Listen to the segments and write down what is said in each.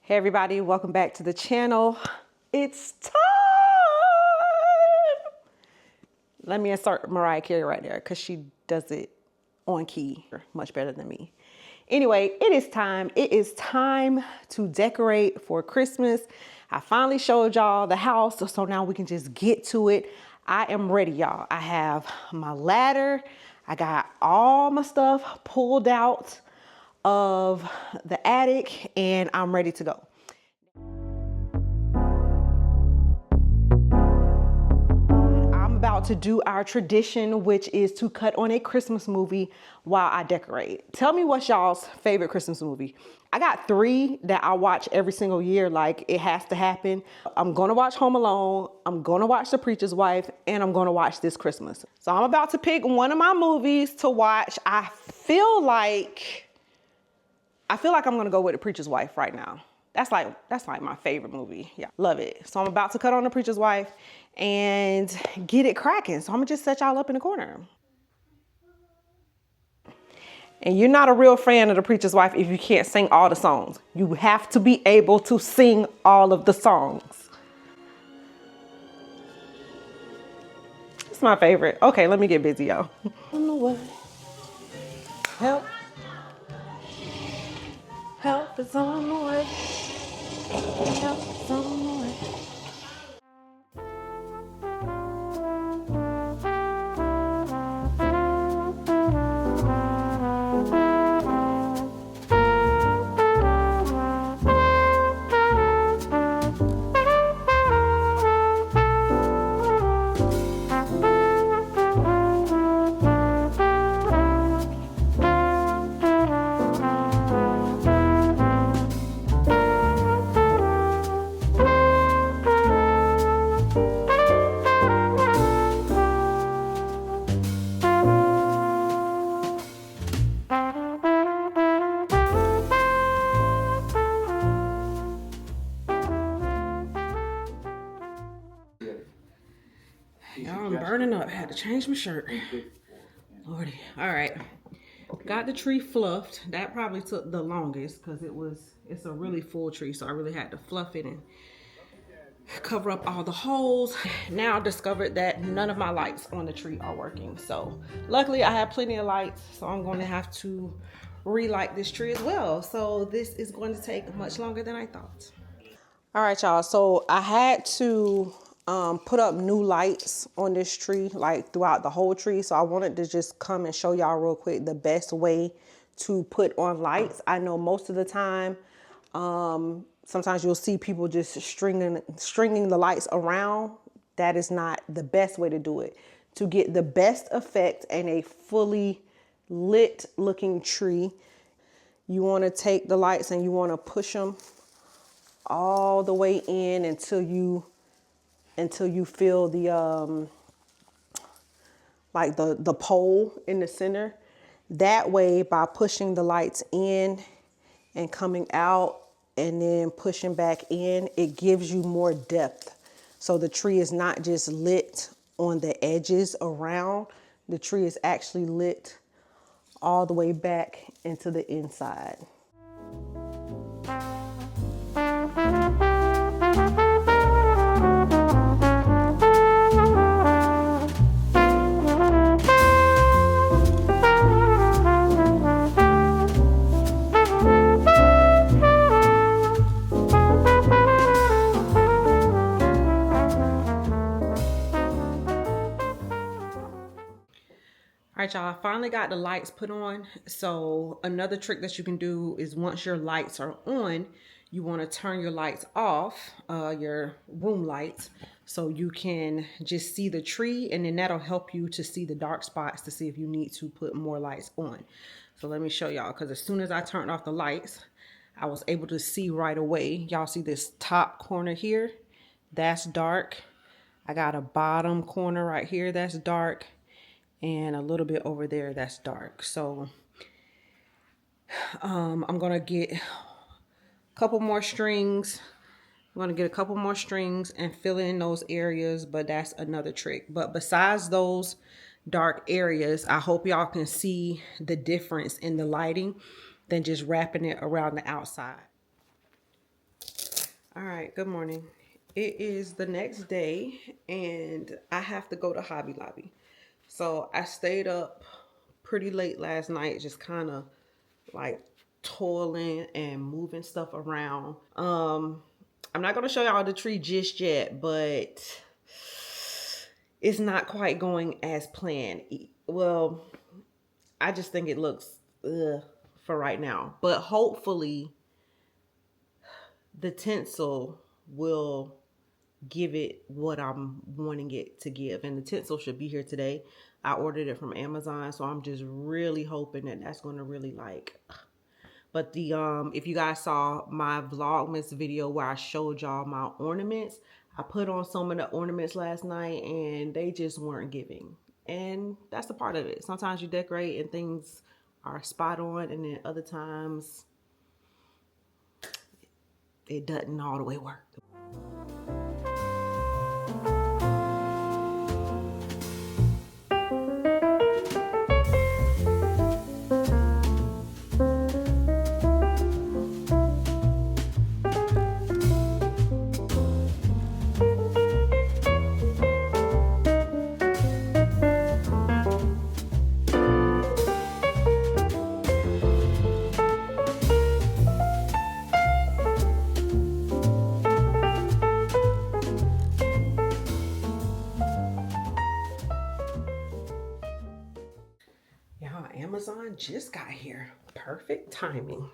Hey everybody, welcome back to the channel. It's time. Let me insert Mariah Carey right there because she does it on key much better than me. Anyway, it is time. It is time to decorate for Christmas. I finally showed y'all the house, so now we can just get to it. I am ready, y'all. I have my ladder. I got all my stuff pulled out of the attic and I'm ready to go. I'm about to do our tradition, which is to cut on a Christmas movie while I decorate. Tell me what's y'all's favorite Christmas movie. I got 3 that I watch every single year, like it has to happen. I'm gonna watch Home Alone, I'm gonna watch The Preacher's Wife, and I'm gonna watch This Christmas. So I'm about to pick one of my movies to watch. I feel like I'm gonna go with The Preacher's Wife right now. That's like my favorite movie. Yeah, love it. So I'm about to cut on The Preacher's Wife and get it cracking. So I'm gonna just set y'all up in the corner. And you're not a real fan of The Preacher's Wife if you can't sing all the songs. You have to be able to sing all of the songs. It's my favorite. Okay, let me get busy, y'all. On the way. Help. Help is on the way. Help is on the way. Y'all, I'm burning up. Had to change my shirt. Lordy. All right. Got the tree fluffed. That probably took the longest because it's a really full tree. So I really had to fluff it and cover up all the holes. Now I discovered that none of my lights on the tree are working. So luckily I have plenty of lights. So I'm going to have to relight this tree as well. So this is going to take much longer than I thought. All right, y'all. So I had to put up new lights on this tree, like throughout the whole tree. So I wanted to just come and show y'all real quick the best way to put on lights. I know most of the time, sometimes you'll see people just stringing the lights around. That is not the best way to do it. To get the best effect and a fully lit looking tree, you want to take the lights and you want to push them all the way in until you feel the like the pole in the center. That way, by pushing the lights in and coming out and then pushing back in, it gives you more depth. So the tree is not just lit on the edges around. The tree is actually lit all the way back into the inside. All right, y'all, I finally got the lights put on. So another trick that you can do is once your lights are on, you want to turn your lights off, your room lights, so you can just see the tree, and then that'll help you to see the dark spots to see if you need to put more lights on. So let me show y'all, because as soon as I turned off the lights, I was able to see right away. Y'all see this top corner here? That's dark. I got a bottom corner right here that's dark, and a little bit over there that's dark. So I'm gonna get a couple more strings. I'm gonna get a couple more strings and fill in those areas, but that's another trick. But besides those dark areas, I hope y'all can see the difference in the lighting than just wrapping it around the outside. All right, good morning. It is the next day and I have to go to Hobby Lobby. So I stayed up pretty late last night, just kind of like toiling and moving stuff around. I'm not gonna show y'all the tree just yet, but it's not quite going as planned. Well, I just think it looks for right now, but hopefully the tinsel will give it what I'm wanting it to give. And the tinsel should be here today. I ordered it from Amazon, so I'm just really hoping that that's going to really like. But the if you guys saw my Vlogmas video where I showed y'all my ornaments, I put on some of the ornaments last night and they just weren't giving. And that's a part of it. Sometimes you decorate and things are spot on, and then other times it doesn't all the way work. Amazon just got here. Perfect timing.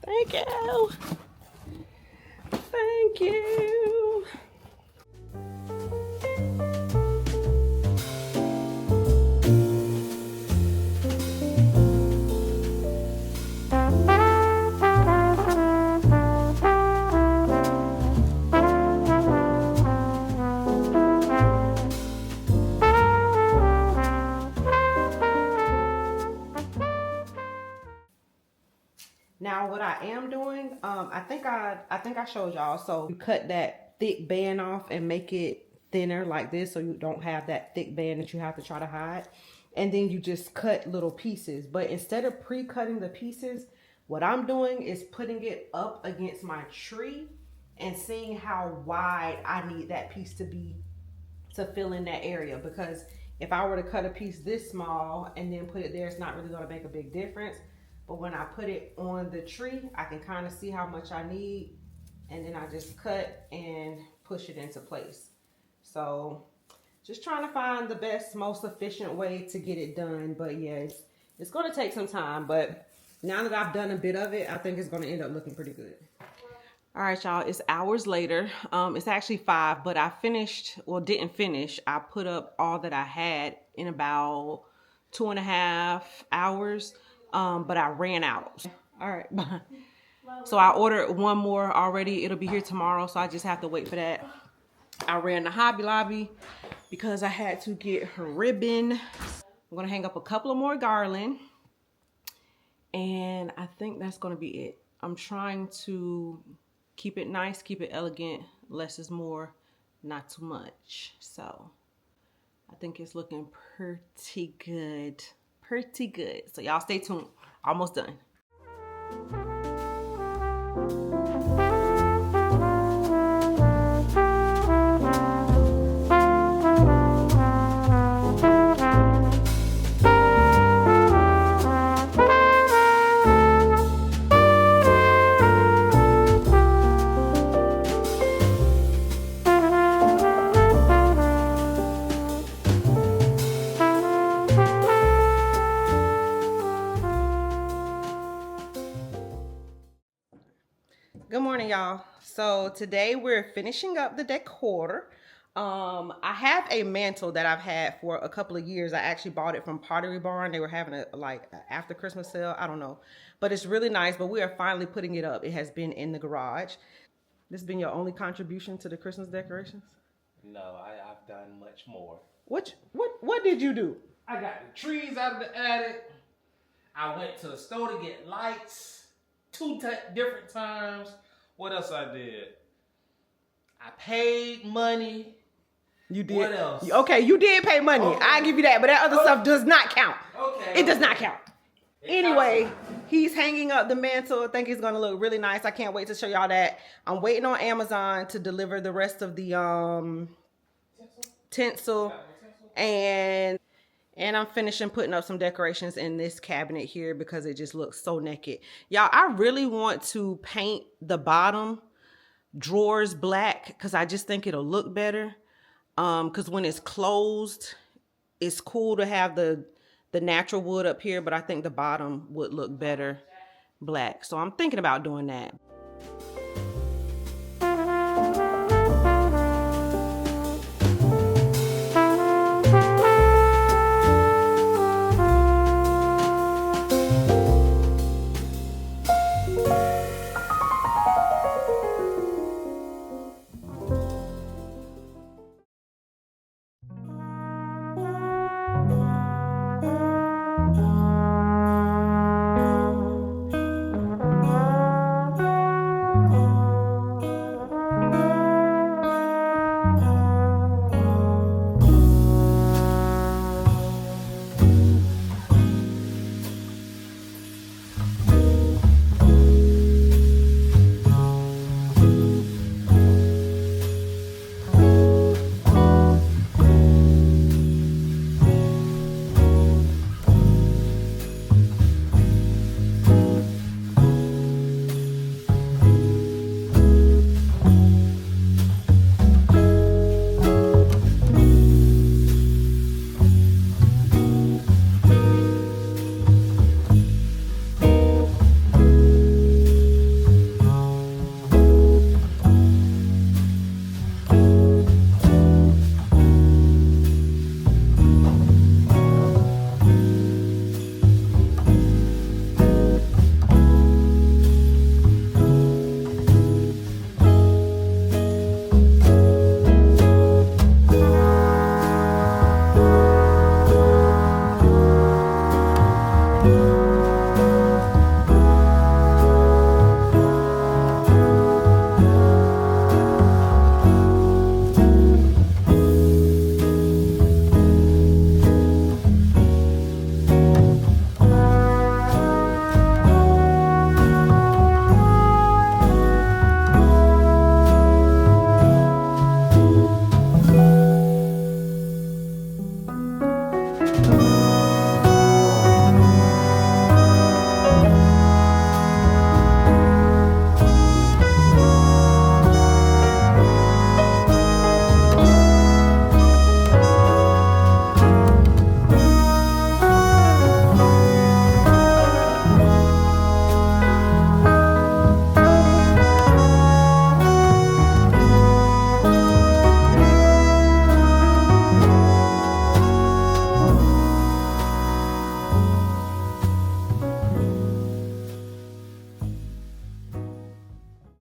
Thank you. Thank you. Now what I am doing, I think I showed y'all. So you cut that thick band off and make it thinner like this, so you don't have that thick band that you have to try to hide. And then you just cut little pieces. But instead of pre-cutting the pieces, what I'm doing is putting it up against my tree and seeing how wide I need that piece to be to fill in that area. Because if I were to cut a piece this small and then put it there, it's not really going to make a big difference. But when I put it on the tree, I can kind of see how much I need, and then I just cut and push it into place. So just trying to find the best, most efficient way to get it done. But yeah, it's going to take some time, but now that I've done a bit of it, I think it's going to end up looking pretty good. All right, y'all, it's hours later. It's actually 5, but I finished, well, didn't finish. I put up all that I had in about 2.5 hours. But I ran out. All right, bye. So I ordered one more already. It'll be here tomorrow, so I just have to wait for that. I ran to Hobby Lobby because I had to get ribbon. I'm gonna hang up a couple of more garland, and I think that's gonna be it. I'm trying to keep it nice, keep it elegant. Less is more, not too much. So I think it's looking pretty good. Pretty good. So y'all stay tuned. Almost done. Good morning, y'all. So today we're finishing up the decor. I have a mantle that I've had for a couple of years. I actually bought it from Pottery Barn. They were having a after Christmas sale. I don't know, but it's really nice. But we are finally putting it up. It has been in the garage. This has been your only contribution to the Christmas decorations? No, I've done much more. What did you do? I got the trees out of the attic. I went to the store to get lights 2 different times. What else I did? I paid money. You did. What else? Okay, you did pay money. Okay. I give you that, but that other stuff does not count. Okay. It does not count. Anyway, he's hanging up the mantle. I think it's gonna look really nice. I can't wait to show y'all that. I'm waiting on Amazon to deliver the rest of the tinsel, and I'm finishing putting up some decorations in this cabinet here because it just looks so naked. Y'all, I really want to paint the bottom drawers black because I just think it'll look better. Because when it's closed, it's cool to have the natural wood up here, but I think the bottom would look better black. So I'm thinking about doing that.